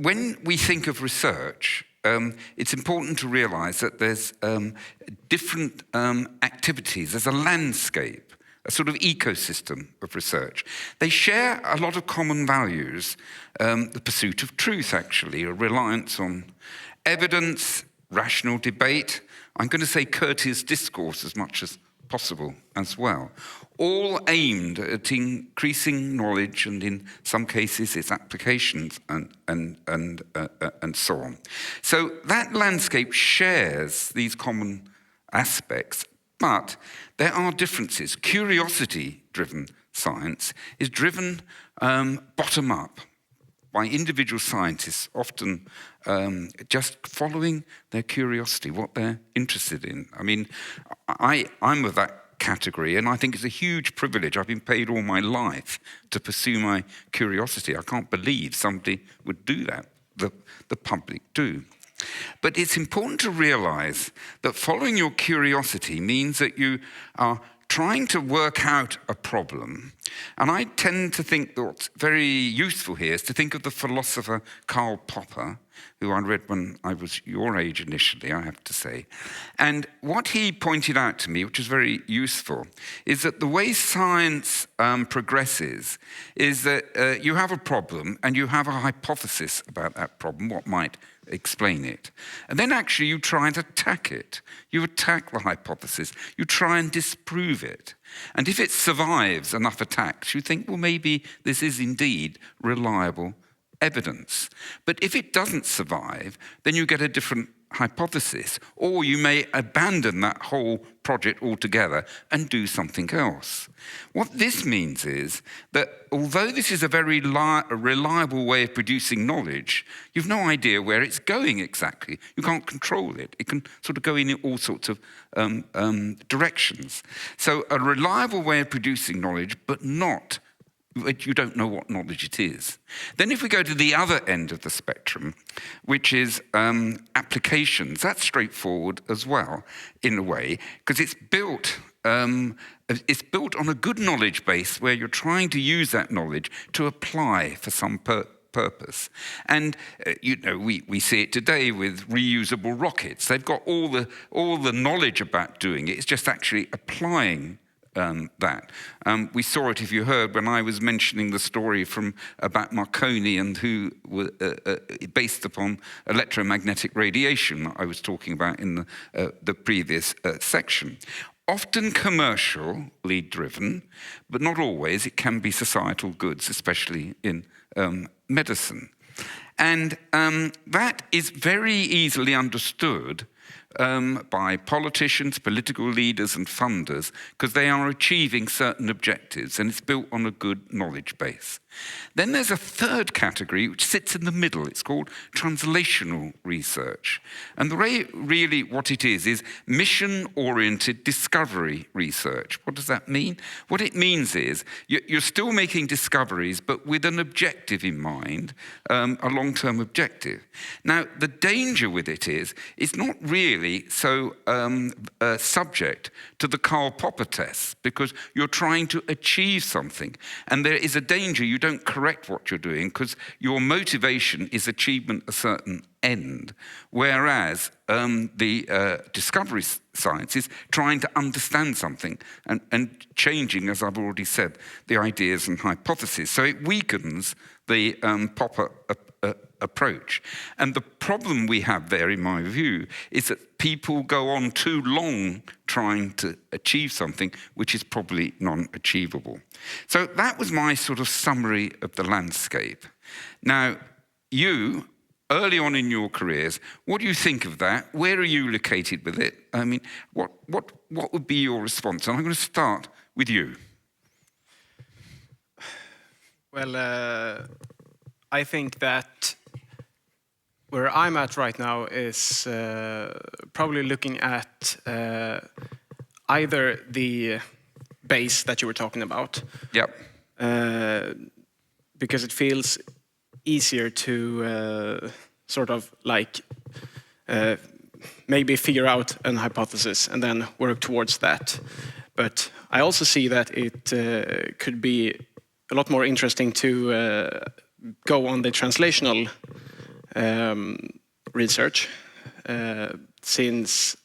when we think of research, it's important to realize that there's different activities. There's a landscape, a sort of ecosystem of research. They share a lot of common values, the pursuit of truth, actually, a reliance on evidence, rational debate. I'm going to say courteous discourse as much as possible as well, all aimed at increasing knowledge and, in some cases, its applications and so on. So that landscape shares these common aspects, but there are differences. Curiosity-driven science is driven bottom-up by individual scientists, often just following their curiosity, what they're interested in. I mean, I'm of that category, and I think it's a huge privilege. I've been paid all my life to pursue my curiosity. I can't believe somebody would do that. The public do. But it's important to realize that following your curiosity means that you are trying to work out a problem. And I tend to think that what's very useful here is to think of the philosopher Karl Popper, who I read when I was your age initially, I have to say. And what he pointed out to me, which is very useful, is that the way science progresses is that you have a problem and you have a hypothesis about that problem, what might explain it. And then actually you try and attack it. You attack the hypothesis. You try and disprove it. And if it survives enough attacks, you think, well, maybe this is indeed reliable evidence. But if it doesn't survive, then you get a different hypothesis, or you may abandon that whole project altogether and do something else. What this means is that although this is a very reliable way of producing knowledge, you've no idea where it's going exactly. You can't control it. It can sort of go in all sorts of directions. So a reliable way of producing knowledge, but you don't know what knowledge it is. Then if we go to the other end of the spectrum, which is applications, that's straightforward as well, in a way, because it's built on a good knowledge base where you're trying to use that knowledge to apply for some purpose. And we see it today with reusable rockets. They've got all the knowledge about doing it. It's just actually applying that. We saw it, if you heard, when I was mentioning the story about Marconi and who were based upon electromagnetic radiation that I was talking about in the previous section. Often commercially driven, but not always. It can be societal goods, especially in medicine. And that is very easily understood by politicians, political leaders and funders, because they are achieving certain objectives, and it's built on a good knowledge base. Then there's a third category which sits in the middle. It's called translational research. And the way really what it is mission-oriented discovery research. What does that mean? What it means is you're still making discoveries, but with an objective in mind, a long-term objective. Now, the danger with it is it's not really so subject to the Karl Popper test, because you're trying to achieve something. And there is a danger you don't correct what you're doing because your motivation is achievement a certain end, whereas the discovery science is trying to understand something and changing, as I've already said, the ideas and hypotheses. So it weakens the Popper approach. And the problem we have there, in my view, is that people go on too long trying to achieve something which is probably non-achievable. So that was my sort of summary of the landscape. Now, you, early on in your careers, what do you think of that? Where are you located with it? I mean, what would be your response? And I'm going to start with you. Well, I think that where I'm at right now is probably looking at either the base that you were talking about. Yep. Because it feels easier to sort of like maybe figure out an hypothesis and then work towards that. But I also see that it could be a lot more interesting to go on the translational research, since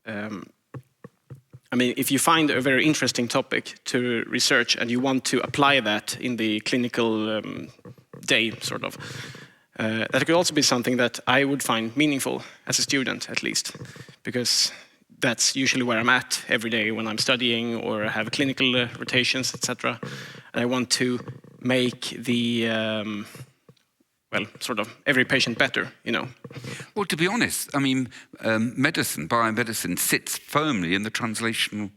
I mean, if you find a very interesting topic to research and you want to apply that in the clinical day, sort of, that could also be something that I would find meaningful as a student, at least, because that's usually where I'm at every day when I'm studying or have clinical rotations, etc. And I want to make the well, sort of every patient better, you know. Well, to be honest, I mean, biomedicine sits firmly in the translational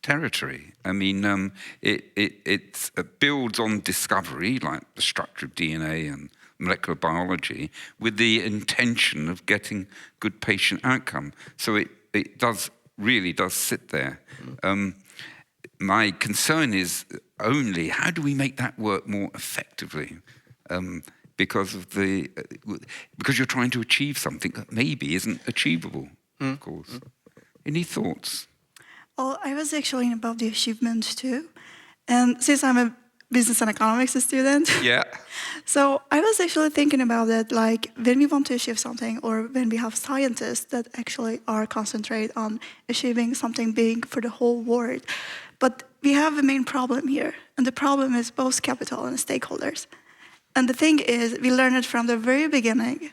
territory. I mean, it builds on discovery, like the structure of DNA and molecular biology, with the intention of getting good patient outcome. So it really does sit there. My concern is only how do we make that work more effectively? Because you're trying to achieve something that maybe isn't achievable, of course. Any thoughts? Well, I was actually about the achievement too. And since I'm a business and economics student, yeah. So I was actually thinking about it, like when we want to achieve something, or when we have scientists that actually are concentrate on achieving something big for the whole world. But we have a main problem here, and the problem is both capital and stakeholders. And the thing is, we learned it from the very beginning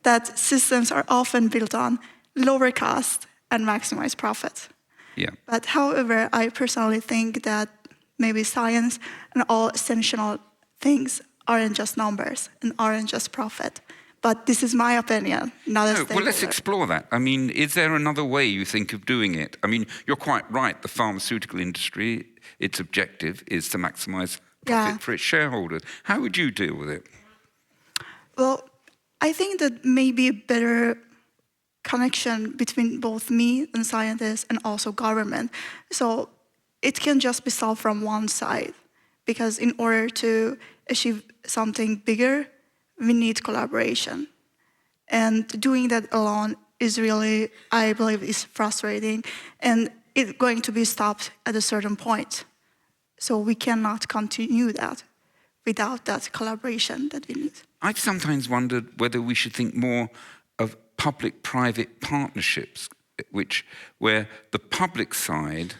that systems are often built on lower cost and maximize profit. Yeah. But however, I personally think that maybe science and all essential things aren't just numbers and aren't just profit. But this is my opinion, not a stakeholder. Well, let's explore that. I mean, is there another way you think of doing it? I mean, you're quite right. The pharmaceutical industry, its objective is to maximize profit for its shareholders. How would you deal with it? Well, I think that maybe a better connection between both me and scientists and also government. So it can just be solved from one side, because in order to achieve something bigger, we need collaboration. And doing that alone is really, I believe, is frustrating, and it's going to be stopped at a certain point. So we cannot continue that without that collaboration that we need. I've sometimes wondered whether we should think more of public-private partnerships, where the public side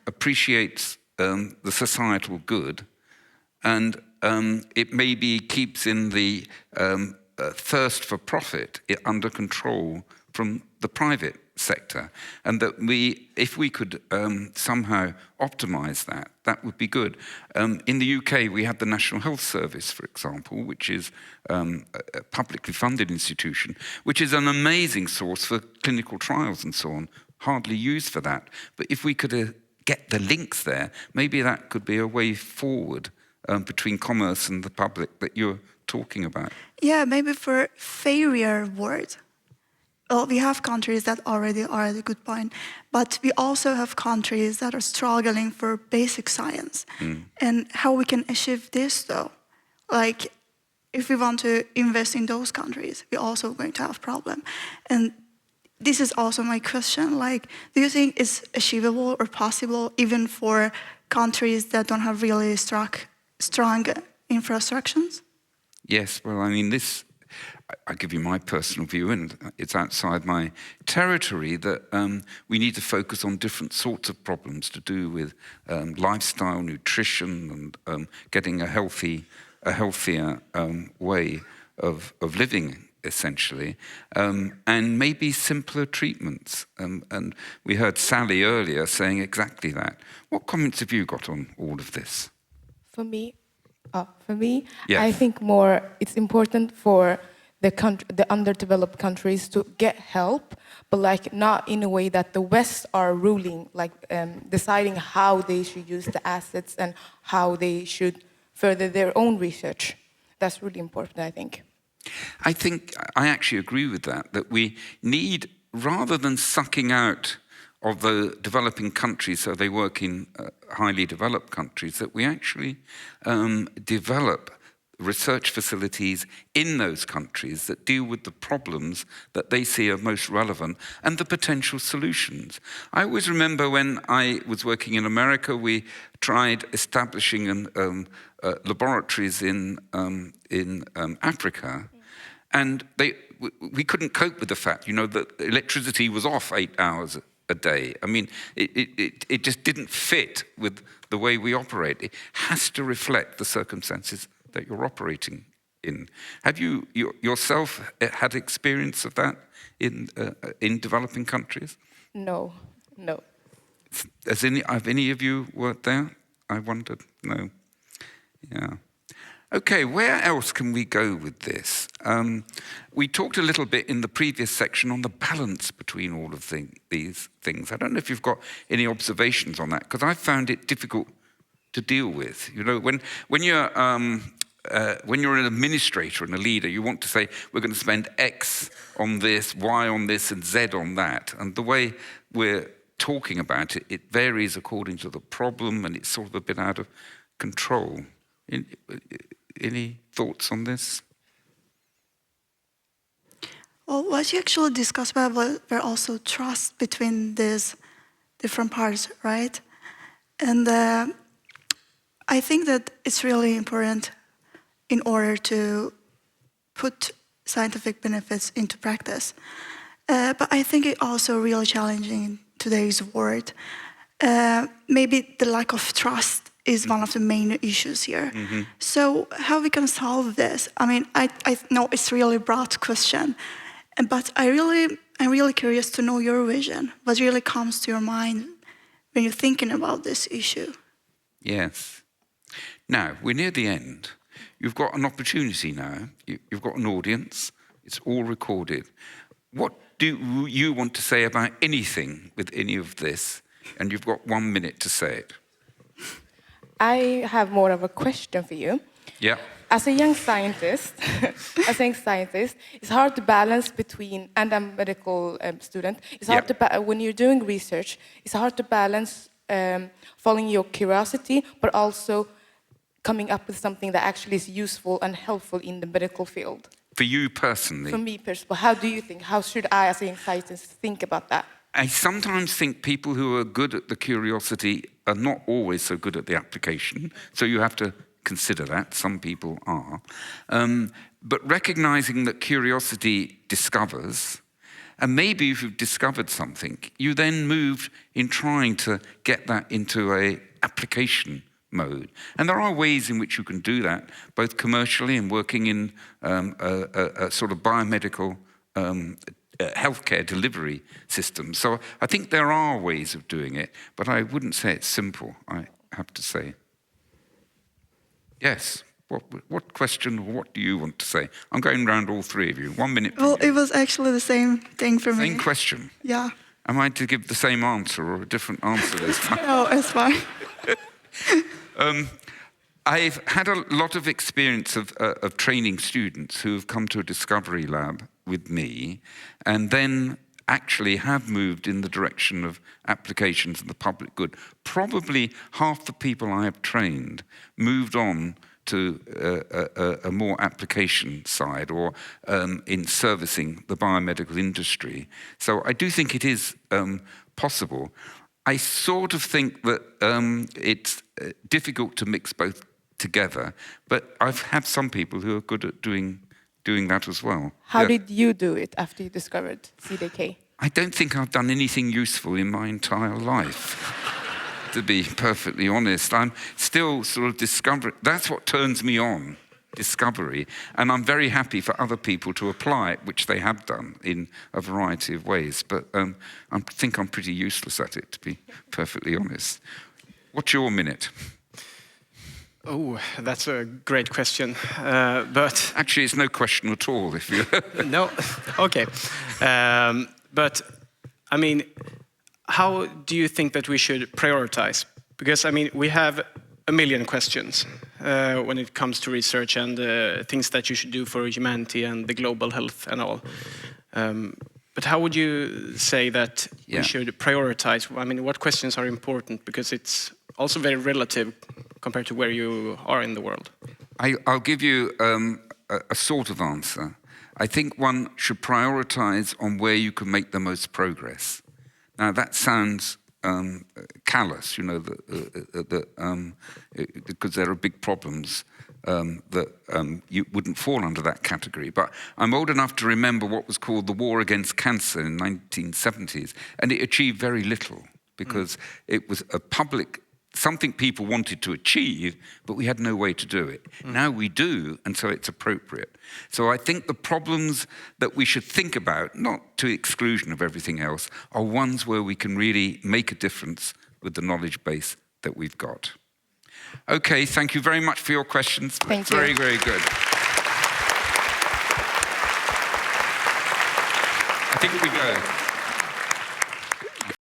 appreciates the societal good, and it maybe keeps in the thirst for profit under control from the private sector, and that if we could somehow optimize that, that would be good. In the UK, we have the National Health Service, for example, which is a publicly funded institution, which is an amazing source for clinical trials and so on, hardly used for that. But if we could get the links there, maybe that could be a way forward between commerce and the public that you're talking about. Yeah, maybe for fairer word. Well, we have countries that already are at a good point, but we also have countries that are struggling for basic science. And how we can achieve this, though? Like, if we want to invest in those countries, we're also going to have problem. And this is also my question, like, do you think it's achievable or possible even for countries that don't have really strong infrastructures? Yes, well, I mean, I give you my personal view, and it's outside my territory, that we need to focus on different sorts of problems to do with lifestyle, nutrition, and getting a healthier way of living, essentially, and maybe simpler treatments. And we heard Sally earlier saying exactly that. What comments have you got on all of this? For me, I think more it's important for the underdeveloped countries to get help, but like not in a way that the West are ruling, like deciding how they should use the assets and how they should further their own research. That's really important, I think. I actually agree with that we need, rather than sucking out of the developing countries so they work in highly developed countries, that we actually develop research facilities in those countries that deal with the problems that they see are most relevant and the potential solutions. I always remember when I was working in America, we tried establishing laboratories in Africa, And we couldn't cope with the fact, that electricity was off 8 hours a day. I mean, it just didn't fit with the way we operate. It has to reflect the circumstances that you're operating in. Have you yourself had experience of that in developing countries? No. Have any of you worked there? I wondered. No. Yeah. Okay, where else can we go with this? We talked a little bit in the previous section on the balance between all of these things. I don't know if you've got any observations on that, because I found it difficult to deal with. When you're an administrator and a leader, you want to say, we're going to spend X on this, Y on this, and Z on that. And the way we're talking about it, it varies according to the problem, and it's sort of a bit out of control. Any thoughts on this? Well, what you actually discussed about were also trust between these different parts, right? And I think that it's really important in order to put scientific benefits into practice. But I think it's also really challenging in today's world. Maybe the lack of trust is one of the main issues here. Mm-hmm. So how we can solve this? I mean, I know it's really a broad question, but I'm really curious to know your vision. What really comes to your mind when you're thinking about this issue? Yes. Now, we're near the end. You've got an opportunity now. You've got an audience. It's all recorded. What do you want to say about anything with any of this? And you've got 1 minute to say it. I have more of a question for you. Yeah. As a young scientist, it's hard to balance between, and I'm a medical student, it's hard to when you're doing research, it's hard to balance following your curiosity, but also coming up with something that actually is useful and helpful in the medical field. For you personally? For me personally. How do you think? How should I, as a young scientist, think about that? I sometimes think people who are good at the curiosity are not always so good at the application. So you have to consider that. Some people are. But recognizing that curiosity discovers, and maybe if you've discovered something, you then move in trying to get that into an application mode. And there are ways in which you can do that, both commercially and working in a sort of biomedical healthcare delivery system. So I think there are ways of doing it, but I wouldn't say it's simple, I have to say. Yes, what question or what do you want to say? I'm going around all three of you. 1 minute. Well, it was actually the same thing for me. Same question? Yeah. Am I to give the same answer or a different answer this time? No, it's fine. I've had a lot of experience of training students who have come to a discovery lab with me and then actually have moved in the direction of applications of the public good. Probably half the people I have trained moved on to a more application side or in servicing the biomedical industry. So I do think it is possible. I sort of think that it's difficult to mix both together, but I've had some people who are good at doing that as well. How did you do it after you discovered CDK? I don't think I've done anything useful in my entire life, to be perfectly honest. I'm still sort of discovering. That's what turns me on, discovery. And I'm very happy for other people to apply it, which they have done in a variety of ways. But I think I'm pretty useless at it, to be perfectly honest. What's your minute? Oh, that's a great question. But actually, it's no question at all. If you no, okay. But I mean, how do you think that we should prioritize? Because I mean, we have a million questions when it comes to research and things that you should do for humanity and the global health and all. But how would you say that we should prioritize? I mean, what questions are important? Because it's also very relative compared to where you are in the world. I'll give you a sort of answer. I think one should prioritize on where you can make the most progress. Now, that sounds callous, you know, because there are big problems you wouldn't fall under that category. But I'm old enough to remember what was called the war against cancer in the 1970s, and it achieved very little because it was a public, something people wanted to achieve, but we had no way to do it. Now we do, and so it's appropriate. So I think the problems that we should think about, not to exclusion of everything else, are ones where we can really make a difference with the knowledge base that we've got. Okay, thank you very much for your questions. Thank you. Very, very good. I think we go.